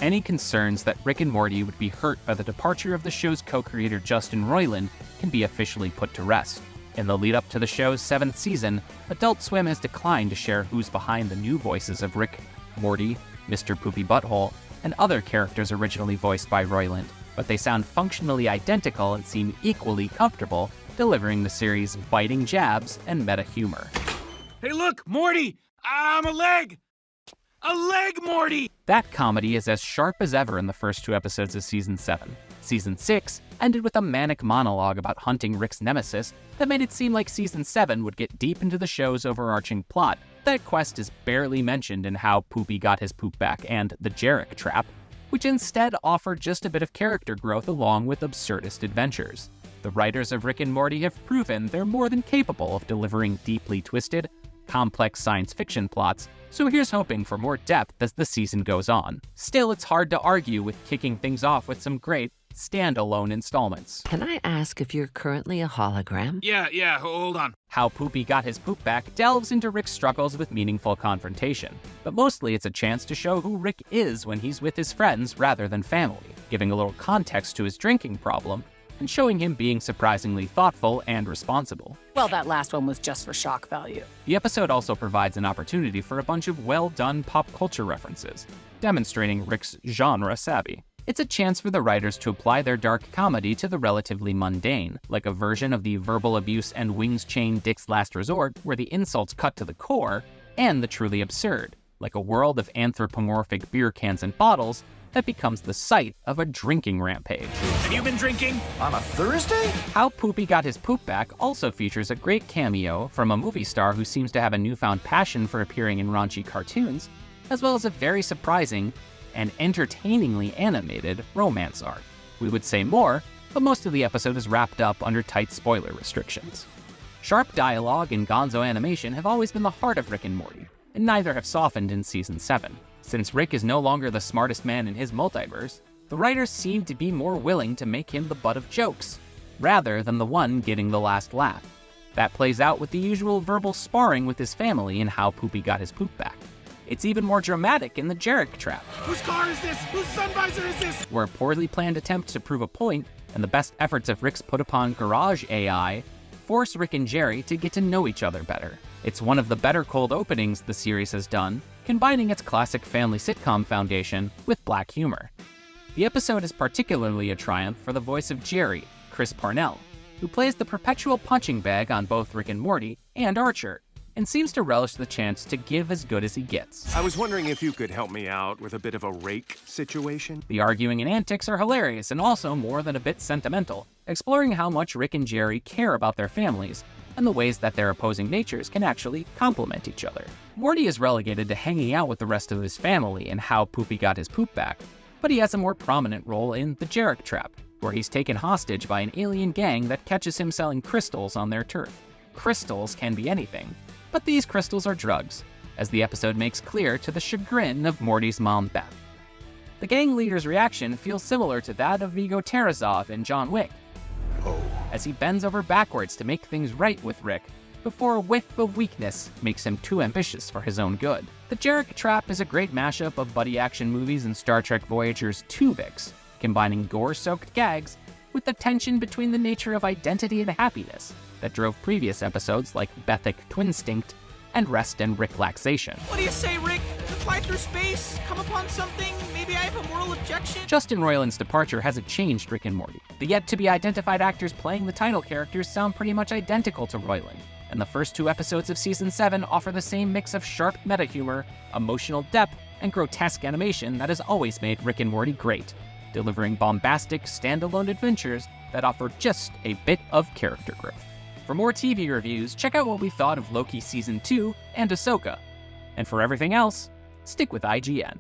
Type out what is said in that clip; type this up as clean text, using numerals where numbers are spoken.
any concerns that Rick and Morty would be hurt by the departure of the show's co-creator Justin Roiland can be officially put to rest. In the lead-up to the show's 7th season, Adult Swim has declined to share who's behind the new voices of Rick, Morty, Mr. Poopy Butthole, and other characters originally voiced by Roiland, but they sound functionally identical and seem equally comfortable delivering the series' biting jabs and meta humor. Hey look, Morty! I'm a leg! A leg, Morty! That comedy is as sharp as ever in the first 2 episodes of Season 7. Season 6 ended with a manic monologue about hunting Rick's nemesis that made it seem like Season 7 would get deep into the show's overarching plot. That quest is barely mentioned in How Poopy Got His Poop Back and The Jarek Trap, which instead offer just a bit of character growth along with absurdist adventures. The writers of Rick and Morty have proven they're more than capable of delivering deeply twisted, complex science fiction plots, so here's hoping for more depth as the season goes on. Still, it's hard to argue with kicking things off with some great standalone installments. Can I ask if you're currently a hologram? Yeah, hold on. How Poopy Got His Poop Back delves into Rick's struggles with meaningful confrontation, but mostly it's a chance to show who Rick is when he's with his friends rather than family, giving a little context to his drinking problem, and showing him being surprisingly thoughtful and responsible. Well, that last one was just for shock value. The episode also provides an opportunity for a bunch of well-done pop culture references, demonstrating Rick's genre savvy. It's a chance for the writers to apply their dark comedy to the relatively mundane, like a version of the verbal abuse and wings chain Dick's Last Resort where the insults cut to the core, and the truly absurd, like a world of anthropomorphic beer cans and bottles that becomes the site of a drinking rampage. Have you been drinking? On a Thursday? How Poopy Got His Poop Back also features a great cameo from a movie star who seems to have a newfound passion for appearing in raunchy cartoons, as well as a very surprising and entertainingly animated romance arc. We would say more, but most of the episode is wrapped up under tight spoiler restrictions. Sharp dialogue and gonzo animation have always been the heart of Rick and Morty, and neither have softened in Season 7. Since Rick is no longer the smartest man in his multiverse, the writers seem to be more willing to make him the butt of jokes, rather than the one getting the last laugh. That plays out with the usual verbal sparring with his family in How Poopy Got His Poop Back. It's even more dramatic in The Jarek Trap. Whose car is this? Whose sun visor is this? Where a poorly planned attempt to prove a point and the best efforts of Rick's put-upon garage AI force Rick and Jerry to get to know each other better. It's one of the better cold openings the series has done, combining its classic family sitcom foundation with black humor. The episode is particularly a triumph for the voice of Jerry, Chris Parnell, who plays the perpetual punching bag on both Rick and Morty and Archer, and seems to relish the chance to give as good as he gets. I was wondering if you could help me out with a bit of a rake situation. The arguing and antics are hilarious and also more than a bit sentimental, exploring how much Rick and Jerry care about their families and the ways that their opposing natures can actually complement each other. Morty is relegated to hanging out with the rest of his family in How Poopy Got His Poop Back, but he has a more prominent role in The Jarek Trap, where he's taken hostage by an alien gang that catches him selling crystals on their turf. Crystals can be anything, but these crystals are drugs, as the episode makes clear to the chagrin of Morty's mom, Beth. The gang leader's reaction feels similar to that of Vigo Tarasov in John Wick, as he bends over backwards to make things right with Rick, before a whiff of weakness makes him too ambitious for his own good. The Jarek Trap is a great mashup of buddy action movies and Star Trek Voyager's Tuvix, combining gore-soaked gags with the tension between the nature of identity and happiness that drove previous episodes like Bethic Twinstinct and Rest and Ricklaxation. What do you say, Rick? To fly through space? Come upon something? Maybe I have a moral objection? Justin Roiland's departure hasn't changed Rick and Morty. The yet-to-be-identified actors playing the title characters sound pretty much identical to Roiland, and the first 2 episodes of Season 7 offer the same mix of sharp meta-humor, emotional depth, and grotesque animation that has always made Rick and Morty great, delivering bombastic, standalone adventures that offer just a bit of character growth. For more TV reviews, check out what we thought of Loki Season 2 and Ahsoka. And for everything else, stick with IGN.